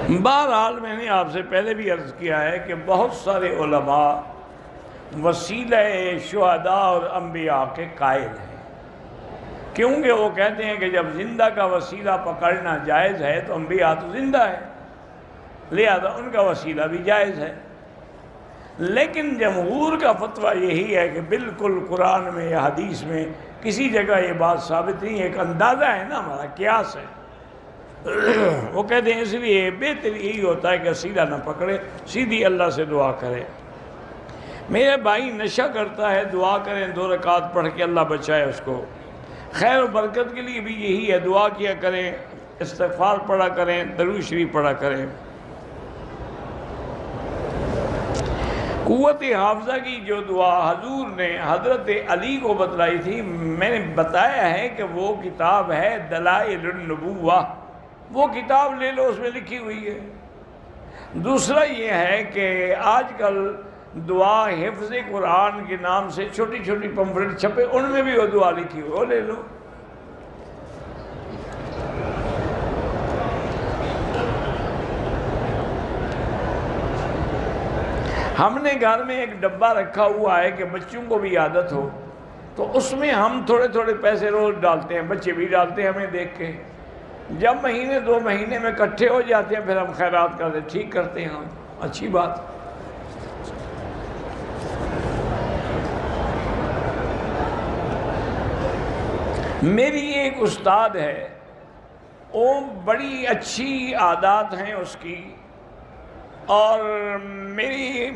بہرحال میں نے آپ سے پہلے بھی عرض کیا ہے کہ بہت سارے علماء وسیلہ شہداء اور انبیاء کے قائل ہیں، کیونکہ وہ کہتے ہیں کہ جب زندہ کا وسیلہ پکڑنا جائز ہے تو انبیاء تو زندہ ہے، لہذا ان کا وسیلہ بھی جائز ہے۔ لیکن جمہور کا فتویٰ یہی ہے کہ بالکل قرآن میں یا حدیث میں کسی جگہ یہ بات ثابت نہیں ہے، ایک اندازہ ہے نا، ہمارا قیاس ہے۔ وہ کہتے ہیں اس لیے بہتر یہی ہوتا ہے کہ وسیلہ نہ پکڑے، سیدھی اللہ سے دعا کرے۔ میرے بھائی نشہ کرتا ہے، دعا کریں 2 رکعت پڑھ کے اللہ بچائے اس کو۔ خیر و برکت کے لیے بھی یہی ہے، دعا کیا کریں، استغفار پڑھا کریں، درود شریف پڑھا کریں۔ قوت حافظہ کی جو دعا حضور نے حضرت علی کو بتلائی تھی، میں نے بتایا ہے کہ وہ کتاب ہے دلائل النبوہ، وہ کتاب لے لو، اس میں لکھی ہوئی ہے۔ دوسرا یہ ہے کہ آج کل دعا حفظ قرآن کے نام سے چھوٹی چھوٹی پمفلٹ چھپے، ان میں بھی وہ دعا لکھی ہوئی، وہ لے لو۔ ہم نے گھر میں ایک ڈبہ رکھا ہوا ہے کہ بچوں کو بھی عادت ہو، تو اس میں ہم تھوڑے تھوڑے پیسے روز ڈالتے ہیں، بچے بھی ڈالتے ہیں ہمیں دیکھ کے۔ جب مہینے 2 مہینے میں اکٹھے ہو جاتے ہیں پھر ہم خیرات کرتے، ٹھیک کرتے ہیں ہم، اچھی بات۔ میری ایک استاد ہے، وہ بڑی اچھی عادات ہیں اس کی، اور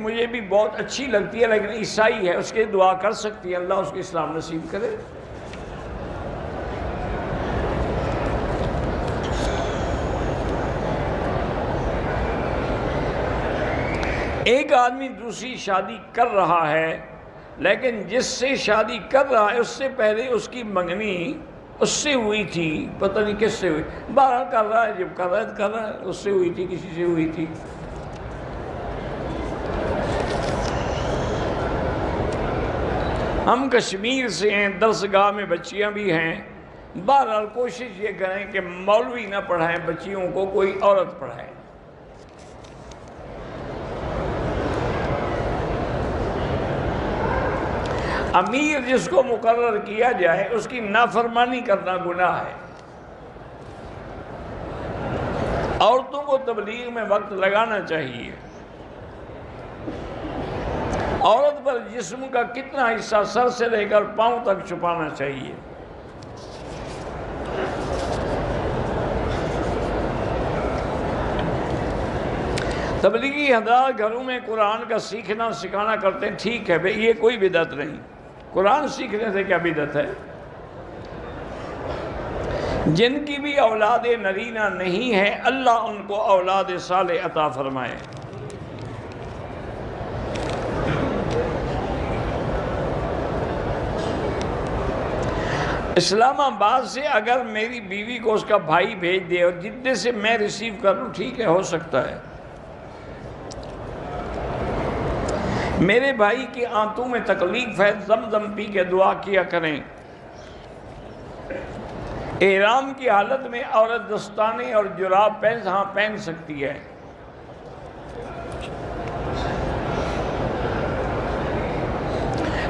مجھے بھی بہت اچھی لگتی ہے، لیکن عیسائی ہے، اس کے دعا کر سکتی ہے، اللہ اس کو اسلام نصیب کرے۔ ایک آدمی دوسری شادی کر رہا ہے، لیکن جس سے شادی کر رہا ہے اس سے پہلے اس کی منگنی اس سے ہوئی تھی، پتہ نہیں کس سے ہوئی، بہرحال کر رہا ہے، جب کر رہا ہے، اس سے ہوئی تھی، کسی سے ہوئی تھی۔ ہم کشمیر سے ہیں، درسگاہ میں بچیاں بھی ہیں، بہرحال کوشش یہ کریں کہ مولوی نہ پڑھائیں بچیوں کو، کوئی عورت پڑھائے۔ امیر جس کو مقرر کیا جائے اس کی نافرمانی کرنا گناہ ہے۔ عورتوں کو تبلیغ میں وقت لگانا چاہیے۔ عورت پر جسم کا کتنا حصہ سر سے لے کر پاؤں تک چھپانا چاہیے۔ تبلیغی حضرات گھروں میں قرآن کا سیکھنا سکھانا کرتے ہیں، ٹھیک ہے بھئی، یہ کوئی بدعت نہیں، قرآن سیکھنے سے کیا بدعت ہے؟ جن کی بھی اولاد نرینہ نہیں ہے، اللہ ان کو اولاد صالح عطا فرمائے۔ اسلام آباد سے اگر میری بیوی کو اس کا بھائی بھیج دے اور جدے سے میں ریسیو کر لوں، ٹھیک ہے، ہو سکتا ہے۔ میرے بھائی کی آنتوں میں تکلیف ہے، زمزم پی کے دعا کیا کریں۔ احرام کی حالت میں عورت دستانے اور جراب پہن سکتی ہے۔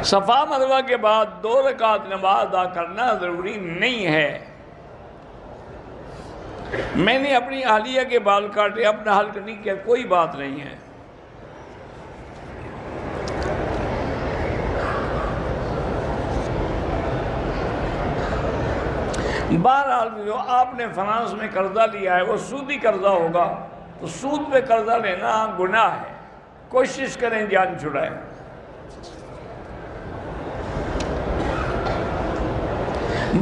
صفا مروہ کے بعد 2 رکعت نماز ادا کرنا ضروری نہیں ہے۔ میں نے اپنی اہلیہ کے بال کاٹے، اپنا حلق نہیں کیا، کوئی بات نہیں ہے۔ بہرحال جو آپ نے فنانس میں قرضہ لیا ہے وہ سودی قرضہ ہوگا، تو سود پہ قرضہ لینا گناہ ہے، کوشش کریں جان چھڑائیں۔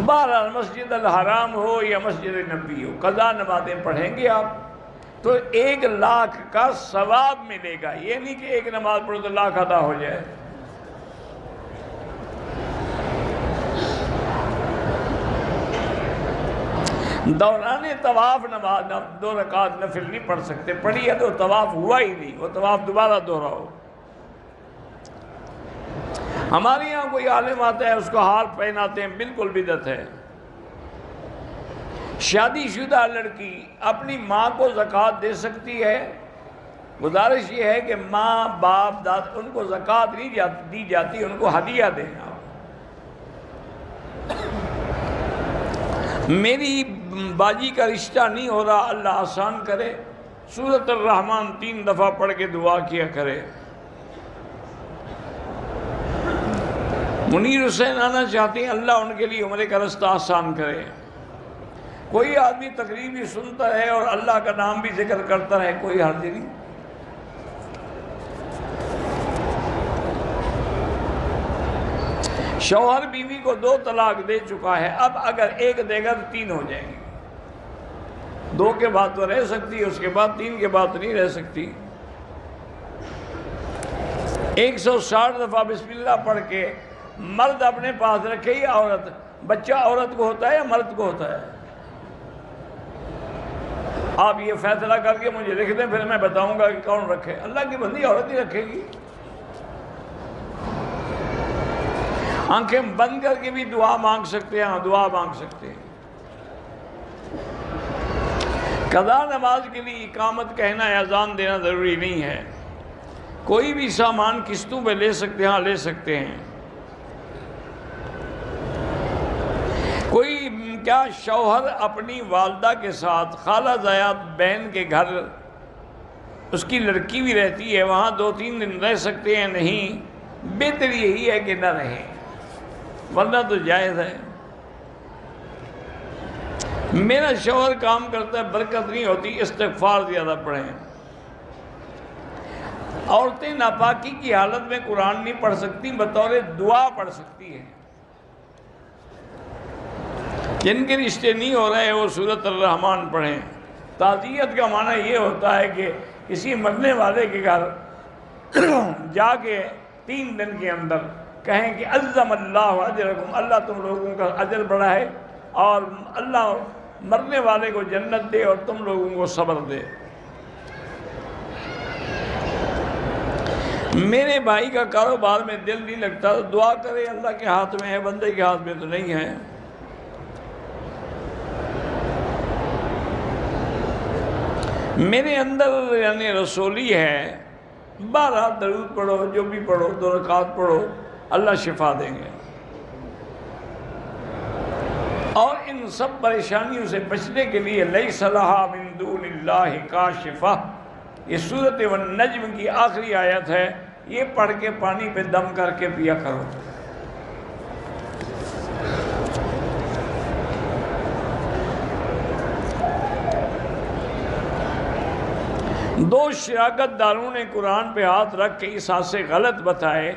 بہرحال مسجد الحرام ہو یا مسجد نبی ہو، قضا نمازیں پڑھیں گے آپ تو 1 لاکھ کا ثواب ملے گا، یہ نہیں کہ 1 نماز پڑھو تو لاکھ ادا ہو جائے۔ دوران طواف نماز 2 رکعت نفل نہیں پڑھ سکتے، پڑھی ہے تو طواف ہوا ہی نہیں، وہ طواف دوبارہ دہراؤ۔ ہمارے یہاں کوئی عالم آتا ہے اس کو ہار پہناتے ہیں، بالکل بدعت ہے۔ شادی شدہ لڑکی اپنی ماں کو زکوٰۃ دے سکتی ہے؟ گزارش یہ ہے کہ ماں باپ داد ان کو زکوٰۃ نہیں دی جاتی، ان کو ہدیہ دینا۔ میری باجی کا رشتہ نہیں ہو رہا، اللہ آسان کرے، سورۃ الرحمن 3 دفعہ پڑھ کے دعا کیا کرے۔ منیر حسین آنا چاہتے ہیں، اللہ ان کے لیے عمرے کا رستہ آسان کرے۔ کوئی آدمی تقریر بھی سنتا رہے اور اللہ کا نام بھی ذکر کرتا رہے، کوئی حرج نہیں۔ شوہر بیوی کو 2 طلاق دے چکا ہے، اب اگر ایک دے گا تو 3 ہو جائیں گے۔ 2 کے بعد تو رہ سکتی ہے، اس کے بعد 3 کے بعد تو نہیں رہ سکتی۔ 160 دفعہ بسم اللہ پڑھ کے مرد اپنے پاس رکھے یا عورت؟ بچہ عورت کو ہوتا ہے یا مرد کو ہوتا ہے؟ آپ یہ فیصلہ کر کے مجھے لکھ دیں، پھر میں بتاؤں گا کہ کون رکھے۔ اللہ کی بندی عورت ہی رکھے گی۔ آنکھیں بند کر کے بھی دعا مانگ سکتے ہیں، دعا مانگ سکتے ہیں۔ قضا نماز کے لیے اقامت کہنا یا اذان دینا ضروری نہیں ہے۔ کوئی بھی سامان قسطوں پہ لے سکتے ہیں، لے سکتے ہیں۔ کوئی کیا شوہر اپنی والدہ کے ساتھ خالہ زایا بہن کے گھر اس کی لڑکی بھی رہتی ہے، وہاں 2-3 دن رہ سکتے ہیں؟ نہیں، بہتر یہی ہے کہ نہ رہیں، ورنہ تو جائز ہے۔ میرا شوہر کام کرتا ہے، برکت نہیں ہوتی، استغفار زیادہ پڑھیں۔ عورتیں ناپاکی کی حالت میں قرآن نہیں پڑھ سکتی، بطور دعا پڑھ سکتی ہیں۔ جن کے رشتے نہیں ہو رہے وہ سورۃ الرحمن پڑھیں۔ تعزیت کا معنی یہ ہوتا ہے کہ کسی مرنے والے کے گھر جا کے 3 دن کے اندر کہیں کہ عظم اللہ اجرکم، اللہ تم لوگوں کا اجر بڑھائے اور اللہ مرنے والے کو جنت دے اور تم لوگوں کو صبر دے۔ میرے بھائی کا کاروبار میں دل نہیں لگتا تو دعا کرے، اللہ کے ہاتھ میں ہے، بندے کے ہاتھ میں تو نہیں ہے۔ میرے اندر یعنی رسولی ہے، 12 درود پڑھو، جو بھی پڑھو، 2 رکعت پڑھو، اللہ شفا دیں گے۔ اور ان سب پریشانیوں سے بچنے کے لیے لیس لہا من دون اللہ کاشفہ، یہ سورۃ النجم کی آخری آیت ہے، یہ پڑھ کے پانی پہ دم کر کے پیا کرو۔ دو شراکت داروں نے قرآن پہ ہاتھ رکھ کے اس ہاتھ سے غلط بتائے،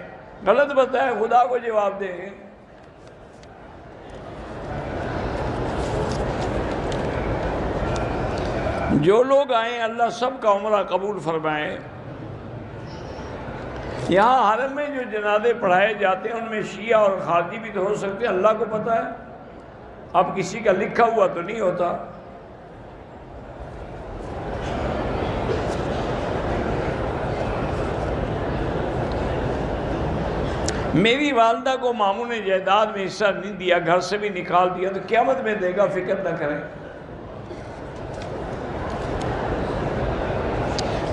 خدا کو جواب دیں گے۔ جو لوگ آئیں اللہ سب کا عمرہ قبول فرمائے۔ یہاں حرم میں جو جنازے پڑھائے جاتے ہیں ان میں شیعہ اور خارجی بھی تو ہو سکتے ہیں، اللہ کو پتہ ہے، اب کسی کا لکھا ہوا تو نہیں ہوتا۔ میری والدہ کو ماموں نے جائیداد میں حصہ نہیں دیا، گھر سے بھی نکال دیا، تو قیامت میں دے گا، فکر نہ کریں۔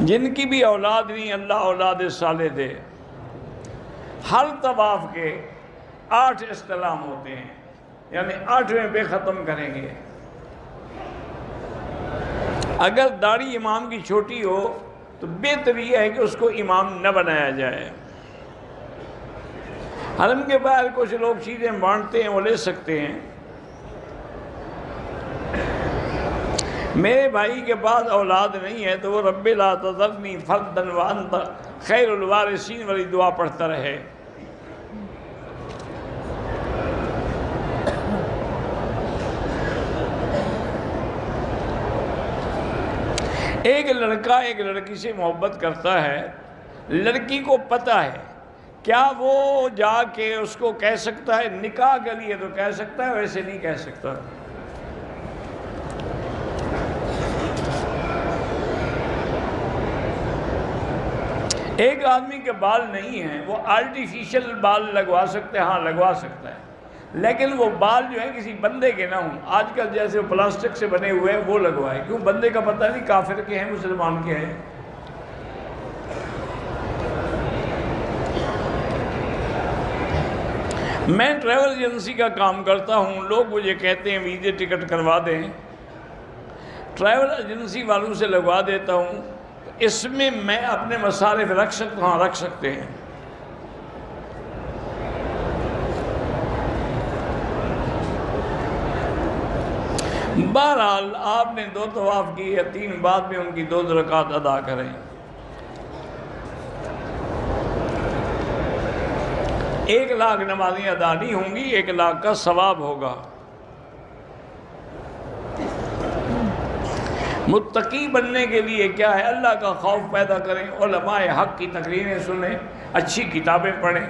جن کی بھی اولاد نہیں، اللہ اولاد صالح دے۔ ہر طواف کے 8 استلام ہوتے ہیں، یعنی 8ویں پہ ختم کریں گے۔ اگر داڑھی امام کی چھوٹی ہو تو بہتر یہ ہے کہ اس کو امام نہ بنایا جائے۔ حرم کے باہر کچھ لوگ چیزیں بانٹتے ہیں، وہ لے سکتے ہیں۔ میرے بھائی کے پاس اولاد نہیں ہے تو وہ رب لا تذرنی فردا وانت خیر الوارثین والی دعا پڑھتا رہے۔ ایک لڑکا ایک لڑکی سے محبت کرتا ہے، لڑکی کو پتہ ہے، کیا وہ جا کے اس کو کہہ سکتا ہے؟ نکاح کے لیے تو کہہ سکتا ہے، ویسے نہیں کہہ سکتا۔ ایک آدمی کے بال نہیں ہیں، وہ آرٹیفیشل بال لگوا سکتے ہیں؟ ہاں لگوا سکتا ہے، لیکن وہ بال جو ہیں کسی بندے کے نہ ہوں، آج کل جیسے پلاسٹک سے بنے ہوئے ہیں وہ لگوائے، کیوں؟ بندے کا پتہ نہیں کافر کے ہیں مسلمان کے ہیں۔ میں ٹریول ایجنسی کا کام کرتا ہوں، لوگ مجھے کہتے ہیں ویزے ٹکٹ کروا دیں، ٹریول ایجنسی والوں سے لگوا دیتا ہوں، اس میں میں اپنے مصارف رکھ سکتا ہوں، رکھ سکتے ہیں۔ بہرحال آپ نے 2 طواف کی یا 3 بعد میں ان کی 2 رکعت ادا کریں۔ 1 لاکھ نمازیں ادا نہیں ہوں گی، 1 لاکھ کا ثواب ہوگا۔ متقی بننے کے لیے کیا ہے؟ اللہ کا خوف پیدا کریں، علماء حق کی تقریریں سنیں، اچھی کتابیں پڑھیں۔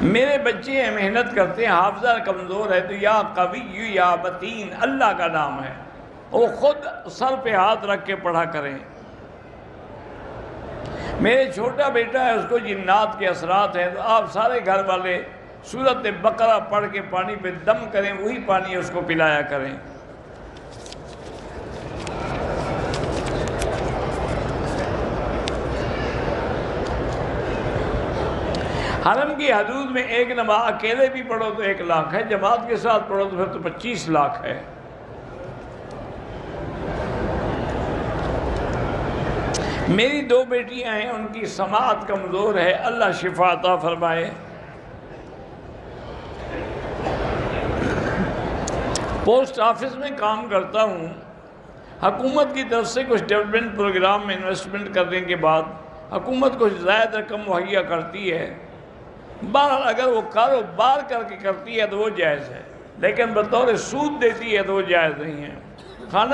میرے بچے ہیں، محنت کرتے ہیں، حافظہ کمزور ہے، تو یا قوی یا متین اللہ کا نام ہے، وہ خود سر پہ ہاتھ رکھ کے پڑھا کریں۔ میرے چھوٹا بیٹا ہے، اس کو جنات کے اثرات ہیں، تو آپ سارے گھر والے سورۃ بقرہ پڑھ کے پانی پہ دم کریں، وہی پانی اس کو پلایا کریں۔ حرم کی حدود میں 1 نماز اکیلے بھی پڑھو تو 1 لاکھ ہے، جماعت کے ساتھ پڑھو تو پھر تو 25 لاکھ ہے۔ میری 2 بیٹیاں ہیں، ان کی سماعت کمزور ہے، اللہ شفا عطا فرمائے۔ پوسٹ آفس میں کام کرتا ہوں، حکومت کی طرف سے کچھ ڈیولپمنٹ پروگرام میں انویسٹمنٹ کرنے کے بعد حکومت کچھ زائد رقم مہیا کرتی ہے، بہرحال اگر وہ کاروبار کر کے کرتی ہے تو وہ جائز ہے، لیکن بطور سود دیتی ہے تو وہ جائز نہیں ہے۔